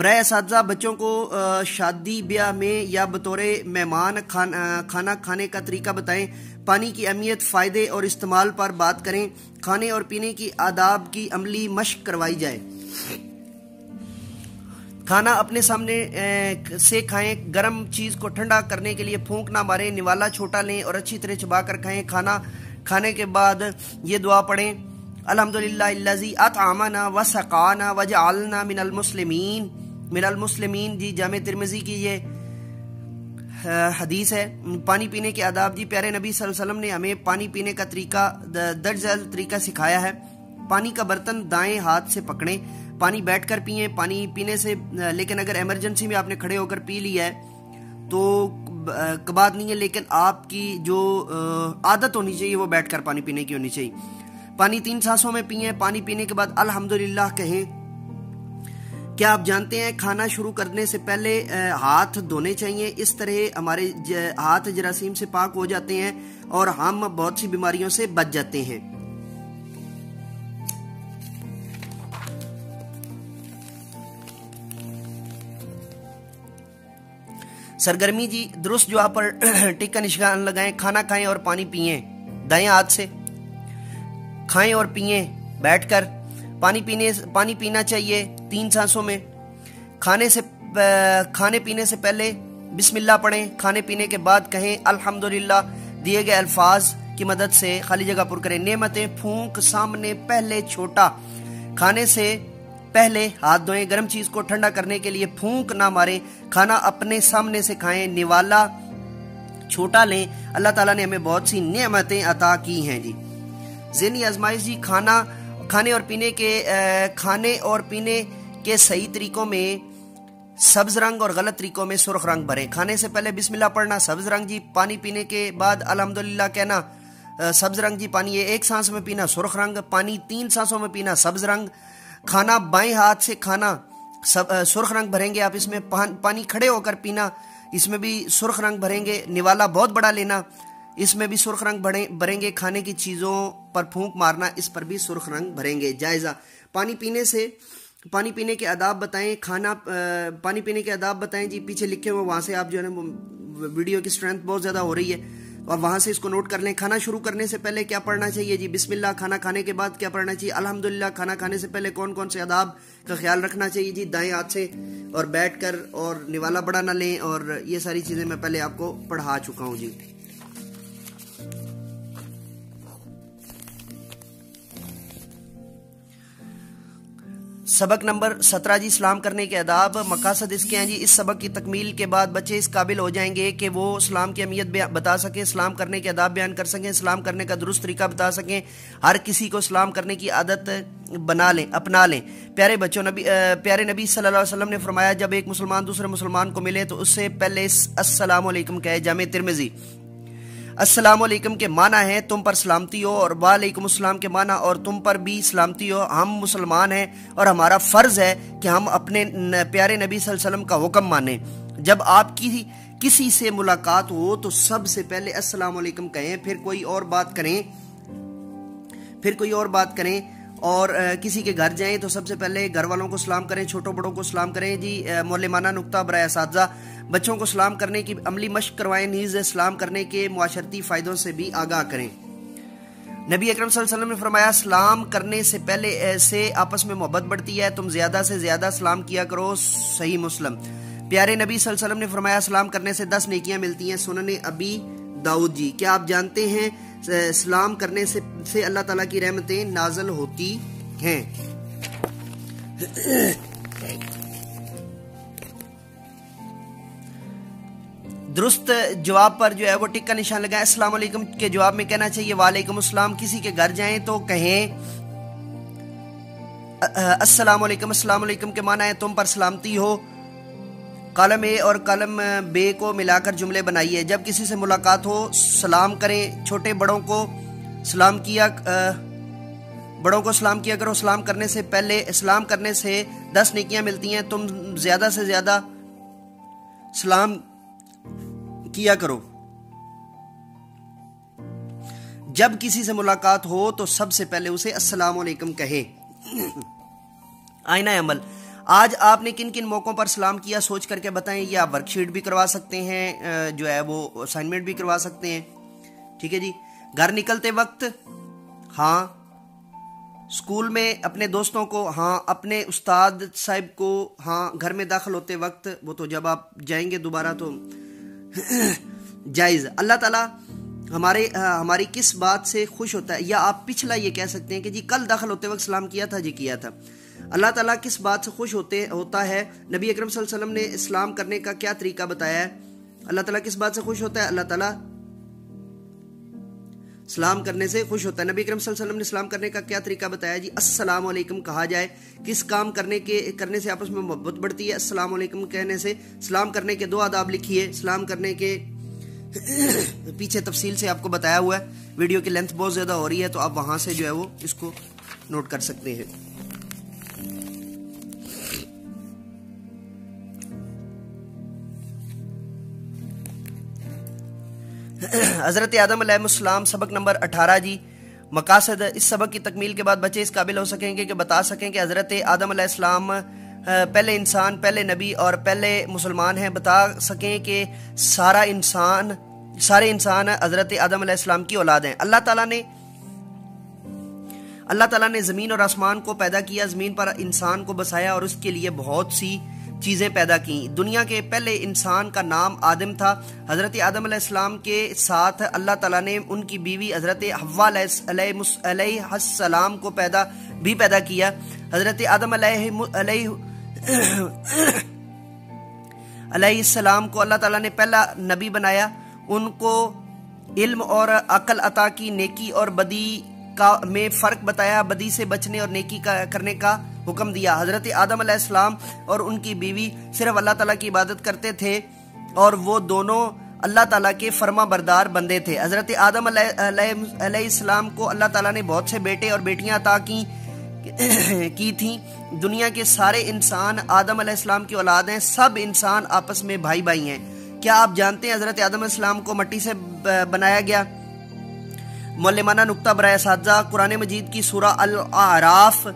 برائے اساتذہ بچوں کو شادی بیاہ میں یا بطور مہمان کھانا کھانے کا طریقہ بتائیں. پانی کی اہمیت، فائدے اور استعمال پر بات کریں. کھانے اور پینے کی آداب کی عملی مشق کروائی جائے. کھانا اپنے سامنے سے کھائیں. گرم چیز کو ٹھنڈا کرنے کے لیے پھونک نہ ماریں. نوالا چھوٹا لیں اور اچھی طرح چبا کر کھائیں. کھانا کھانے کے بعد یہ دعا پڑھیں: الحمدللہ الذی اطعمنا وسقانا وجعلنا من المسلمین. جی جامع ترمذی کی یہ حدیث ہے. پانی پینے کے آداب. جی پیارے نبی صلی اللہ علیہ وسلم نے ہمیں پانی پینے کا طریقہ درج ذیل طریقہ سکھایا ہے. پانی کا برتن دائیں ہاتھ سے پکڑیں. پانی بیٹھ کر پئیں. پانی پینے سے لیکن اگر ایمرجنسی میں آپ نے کھڑے ہو کر پی لیا ہے تو کبات نہیں ہے، لیکن آپ کی جو عادت ہونی چاہیے وہ بیٹھ کر پانی پینے کی ہونی چاہیے. پانی 3 سانسوں میں پئیں. پانی پینے کے بعد الحمدللہ کہیں. کیا آپ جانتے ہیں کھانا شروع کرنے سے پہلے ہاتھ دھونے چاہیے؟ اس طرح ہمارے ہاتھ جراثیم سے پاک ہو جاتے ہیں اور ہم بہت سی بیماریوں سے بچ جاتے ہیں. سرگرمی. جی درست جواب پر ٹک کا نشان لگائیں. کھانا کھائیں اور پانی پئیں. دائیں ہاتھ سے کھائیں اور پئیں بیٹھ کر. پانی پینا چاہیے 3 سانسوں میں. کھانے پینے سے پہلے بسم اللہ پڑھیں. کھانے پینے کے بعد کہیں الحمدللہ. دیے گئے الفاظ کی مدد سے خالی جگہ پر کریں. نعمتیں. پھونک سامنے پہلے چھوٹا. کھانے سے پہلے ہاتھ دھوئیں. گرم چیز کو ٹھنڈا کرنے کے لیے پھونک نہ ماریں. کھانا اپنے سامنے سے کھائیں. نوالا چھوٹا لیں. اللہ تعالیٰ نے ہمیں بہت سی نعمتیں عطا کی ہیں. جی ذہنی آزمائش. جی کھانے اور پینے کے صحیح طریقوں میں سبز رنگ اور غلط طریقوں میں سرخ رنگ بھریں. کھانے سے پہلے بسم اللہ پڑھنا سبز رنگ. جی پانی پینے کے بعد الحمدللہ کہنا سبز رنگ. جی پانی 1 سانس میں پینا سرخ رنگ. پانی 3 سانسوں میں پینا سبز رنگ. کھانا بائیں ہاتھ سے کھانا سرخ رنگ بھریں گے آپ. اس میں پانی کھڑے ہو کر پینا، اس میں بھی سرخ رنگ بھریں گے. نوالا بہت بڑا لینا، اس میں بھی سرخ رنگ بھریں گے. کھانے کی چیزوں پر پھونک مارنا، اس پر بھی سرخ رنگ بھریں گے. جائزہ. پانی پینے کے آداب بتائیں. پانی پینے کے آداب بتائیں. جی پیچھے لکھے ہوئے وہاں سے آپ جو ہے نا، ویڈیو کی سٹرینتھ بہت زیادہ ہو رہی ہے اور وہاں سے اس کو نوٹ کر لیں. کھانا شروع کرنے سے پہلے کیا پڑھنا چاہیے؟ جی بسم اللہ. کھانا کھانے کے بعد کیا پڑھنا چاہیے؟ الحمدللہ. کھانا کھانے سے پہلے کون کون سے آداب کا خیال رکھنا چاہیے؟ جی دائیں ہاتھ سے اور بیٹھ کر، اور نوالا بڑا نہ لیں، اور یہ ساری چیزیں میں پہلے آپ کو پڑھا چکا ہوں. جی سبق نمبر 17. جی سلام کرنے کے آداب. مقاصد اس کے ہیں. جی اس سبق کی تکمیل کے بعد بچے اس قابل ہو جائیں گے کہ وہ سلام کی اہمیت بتا سکیں، سلام کرنے کے آداب بیان کر سکیں، سلام کرنے کا درست طریقہ بتا سکیں، ہر کسی کو سلام کرنے کی عادت اپنا لیں. پیارے بچوں، پیارے نبی صلی اللہ علیہ وسلم نے فرمایا جب ایک مسلمان دوسرے مسلمان کو ملے تو اس سے پہلے السلام علیکم کہے. جامع ترمذی. السلام علیکم کے معنی ہے تم پر سلامتی ہو، اور وعلیکم السلام کے معنی اور تم پر بھی سلامتی ہو. ہم مسلمان ہیں اور ہمارا فرض ہے کہ ہم اپنے پیارے نبی صلی اللہ علیہ وسلم کا حکم مانیں. جب آپ کی کسی سے ملاقات ہو تو سب سے پہلے السلام علیکم کہیں، پھر کوئی اور بات کریں. اور کسی کے گھر جائیں تو سب سے پہلے گھر والوں کو سلام کریں، چھوٹوں بڑوں کو سلام کریں. جی معلمانہ نقطہ برائے اساتذہ. بچوں کو سلام کرنے کی عملی مشق کروائیں، نیز سلام کرنے کے معاشرتی فائدوں سے بھی آگاہ کریں. نبی اکرم صلی اللہ علیہ وسلم نے فرمایا سلام کرنے سے پہلے سے آپس میں محبت بڑھتی ہے، تم زیادہ سے زیادہ سلام کیا کرو. صحیح مسلم. پیارے نبی صلی اللہ علیہ وسلم نے فرمایا سلام کرنے سے 10 نیکیاں ملتی ہیں. سنن ابی داؤد. جی کیا آپ جانتے ہیں سلام کرنے سے اللہ تعالیٰ کی رحمتیں نازل ہوتی ہیں؟ درست جواب پر جو ہے وہ ٹک کا نشان لگائیں. السلام علیکم کے جواب میں کہنا چاہیے وعلیکم السلام. کسی کے گھر جائیں تو کہیں السلام علیکم. السلام علیکم کے معنی ہے تم پر سلامتی ہو. کالم اے اور کالم بے کو ملا کر جملے بنائیے. جب کسی سے ملاقات ہو سلام کریں. چھوٹے بڑوں کو سلام کیا کرو. سلام کرنے سے 10 نیکیاں ملتی ہیں. تم زیادہ سے زیادہ سلام کیا کرو. جب کسی سے ملاقات ہو تو سب سے پہلے اسے السلام علیکم کہیں. آئینہ عمل. آج آپ نے کن کن موقعوں پر سلام کیا سوچ کر کے بتائیں. یہ آپ ورک شیٹ بھی کروا سکتے ہیں, جو ہے وہ اسائنمنٹ بھی کروا سکتے ہیں. ٹھیک ہے جی. گھر نکلتے وقت ہاں, اسکول میں اپنے دوستوں کو ہاں, اپنے استاد صاحب کو ہاں, گھر میں داخل ہوتے وقت, وہ تو جب آپ جائیں گے دوبارہ تو جائز. اللہ تعالیٰ ہماری کس بات سے خوش ہوتا ہے, یا آپ پچھلا یہ کہہ سکتے ہیں کہ جی کل داخل ہوتے وقت سلام کیا تھا, جی کیا تھا. اللہ تعالیٰ کس بات سے خوش ہوتا ہے, نبی اکرم صلی اللہ علیہ وسلم نے اسلام کرنے کا کیا طریقہ بتایا ہے. اللہ تعالیٰ کس بات سے خوش ہوتا ہے, اللہ تعالیٰ سلام کرنے سے خوش ہوتا ہے. نبی اکرم صلی اللہ علیہ وسلم نے سلام کرنے کا کیا طریقہ بتایا جی. السلام علیکم کہا جائے. کس کام کرنے سے آپس میں محبت بڑھتی ہے, السلام علیکم کہنے سے. سلام کرنے کے 2 آداب لکھیے, سلام کرنے کے پیچھے تفصیل سے آپ کو بتایا ہوا ہے. ویڈیو کی لینتھ بہت زیادہ ہو رہی ہے تو آپ وہاں سے جو ہے وہ اس کو نوٹ کر سکتے ہیں. حضرت آدم علیہ السلام, سبق نمبر 18 جی. مقاصد. اس سبق کی تکمیل کے بعد بچے اس قابل ہو سکیں گے کہ بتا سکیں کہ حضرت آدم علیہ السلام پہلے انسان, پہلے نبی اور پہلے مسلمان ہیں. بتا سکیں کہ سارے انسان حضرت آدم علیہ السلام کی اولاد ہیں. اللہ تعالیٰ نے زمین اور آسمان کو پیدا کیا, زمین پر انسان کو بسایا اور اس کے لیے بہت سی چیزیں پیدا کی. دنیا کے پہلے انسان کا نام آدم تھا. حضرت آدم علیہ السلام کے ساتھ اللہ تعالیٰ نے ان کی بیوی حضرت حوا علیہ السلام کو پیدا کیا. حضرت آدم علیہ السلام کو اللہ تعالیٰ نے پہلا نبی بنایا. ان کو علم اور عقل عطا کی, نیکی اور بدی میں فرق بتایا, بدی سے بچنے اور نیکی کرنے کا حکم دیا. حضرت آدم علیہ السلام اور ان کی بیوی صرف اللہ تعالیٰ کی عبادت کرتے تھے اور وہ دونوں اللہ تعالیٰ کے فرما بردار بندے تھے. حضرت آدم علیہ السلام کو اللہ تعالیٰ نے بہت سے بیٹے اور بیٹیاں عطا کی تھیں. دنیا کے سارے انسان آدم علیہ السلام کی اولاد ہیں. سب انسان آپس میں بھائی بھائی ہیں. کیا آپ جانتے ہیں حضرت آدم علیہ السلام کو مٹی سے بنایا گیا؟ معلمانہ نقطہ برائے اساتذہ. قرآن مجید کی سورہ الاعراف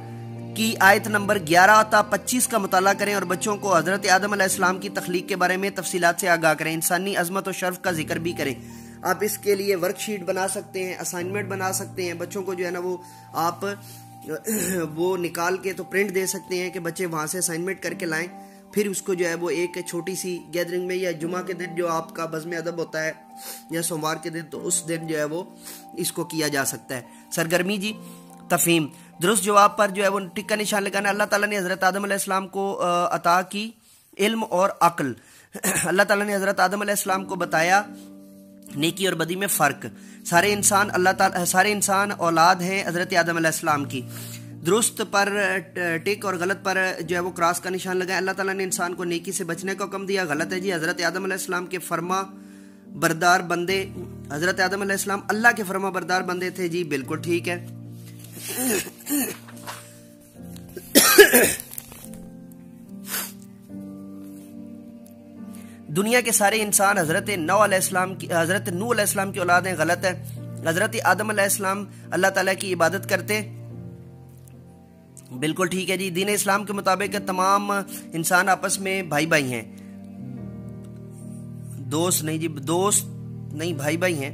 کی آیت نمبر 11 تا 25 کا مطالعہ کریں اور بچوں کو حضرت آدم علیہ السلام کی تخلیق کے بارے میں تفصیلات سے آگاہ کریں. انسانی عظمت و شرف کا ذکر بھی کریں. آپ اس کے لیے ورک شیٹ بنا سکتے ہیں, اسائنمنٹ بنا سکتے ہیں. بچوں کو جو ہے نا وہ آپ وہ نکال کے تو پرنٹ دے سکتے ہیں کہ بچے وہاں سے اسائنمنٹ کر کے لائیں. پھر اس کو جو ہے وہ ایک چھوٹی سی گیدرنگ میں, یا جمعہ کے دن جو آپ کا بزم ادب ہوتا ہے یا سوموار کے دن, تو اس دن جو ہے وہ اس کو کیا جا سکتا ہے. سرگرمی جی. تفہیم. درست جواب پر جو ہے وہ ٹک کا نشان لگانا. اللہ تعالیٰ نے حضرت آدم علیہ السلام کو عطا کی علم اور عقل. اللہ تعالیٰ نے حضرت آدم علیہ السلام کو بتایا نیکی اور بدی میں فرق. سارے انسان اولاد ہیں حضرت آدم علیہ السلام کی. درست پر ٹک اور غلط پر جو ہے وہ کراس کا نشان لگائے. اللہ تعالیٰ نے انسان کو نیکی سے بچنے کا حکم دیا. غلط ہے جی. حضرت آدم علیہ السلام کے فرما بردار بندے, حضرت آدم علیہ السلام اللہ کے فرما بردار بندے تھے. جی بالکل ٹھیک ہے. دنیا کے سارے انسان حضرت نوح علیہ السلام کی اولاد ہیں. غلط ہے. حضرت آدم علیہ السلام اللہ تعالیٰ کی عبادت کرتے. بالکل ٹھیک ہے جی. دین اسلام کے مطابق تمام انسان آپس میں بھائی بھائی ہیں. دوست نہیں بھائی بھائی ہیں,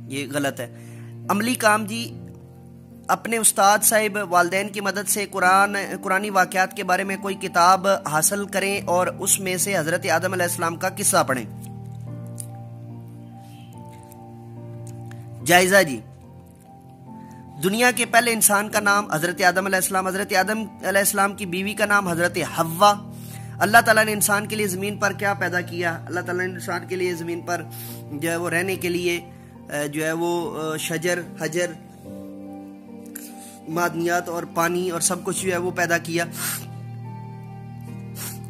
یہ غلط ہے. عملی کام جی. اپنے استاد صاحب والدین کی مدد سے قرآنی واقعات کے بارے میں کوئی کتاب حاصل کریں اور اس میں سے حضرت آدم علیہ السلام کا قصہ پڑھیں. جائزہ جی. دنیا کے پہلے انسان کا نام حضرت آدم علیہ السلام. حضرت آدم علیہ السلام کی بیوی کا نام حضرت حوا. اللہ تعالیٰ نے انسان کے لیے زمین پر کیا پیدا کیا؟ اللہ تعالیٰ نے انسان کے لیے زمین پر جو ہے وہ رہنے کے لیے جو ہے وہ شجر, حجر, معدنیات اور پانی اور سب کچھ جو ہے وہ پیدا کیا.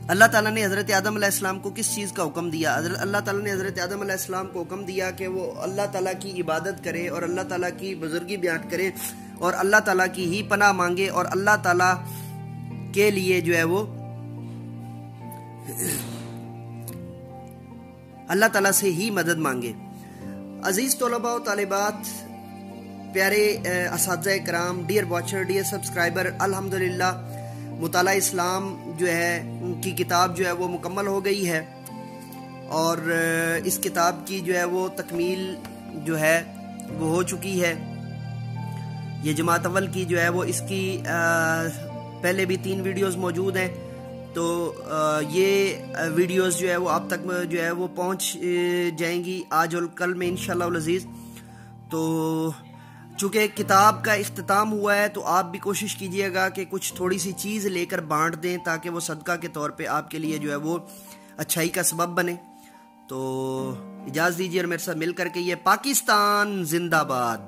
اللہ تعالیٰ نے حضرت آدم علیہ السلام کو کس چیز کا حکم دیا؟ اللہ تعالیٰ نے حضرت آدم علیہ السلام کو حکم دیا کہ وہ اللہ تعالیٰ کی عبادت کرے اور اللہ تعالیٰ کی بزرگی بیان کرے اور اللہ تعالیٰ کی ہی پناہ مانگے اور اللہ تعالیٰ کے لیے جو ہے وہ اللہ تعالیٰ سے ہی مدد مانگے. عزیز طلباء و طالبات, پیارے اساتذہ کرام, ڈیئر واچر, ڈیئر سبسکرائبر, الحمدللہ مطالعہ اسلام جو ہے کی کتاب جو ہے وہ مکمل ہو گئی ہے، اور اس کتاب کی جو ہے وہ تکمیل جو ہے وہ ہو چکی ہے۔ یہ جماعت اول کی جو ہے وہ اس کی پہلے بھی 3 ویڈیوز موجود ہیں، تو یہ ویڈیوز جو ہے وہ آپ تک جو ہے وہ پہنچ جائیں گی آج اور کل میں انشاءاللہ العزیز۔ تو چونکہ کتاب کا اختتام ہوا ہے تو آپ بھی کوشش کیجئے گا کہ کچھ تھوڑی سی چیز لے کر بانٹ دیں تاکہ وہ صدقہ کے طور پہ آپ کے لیے جو ہے وہ اچھائی کا سبب بنے۔ تو اجازت دیجیے اور میرے ساتھ مل کر کے یہ پاکستان زندہ باد۔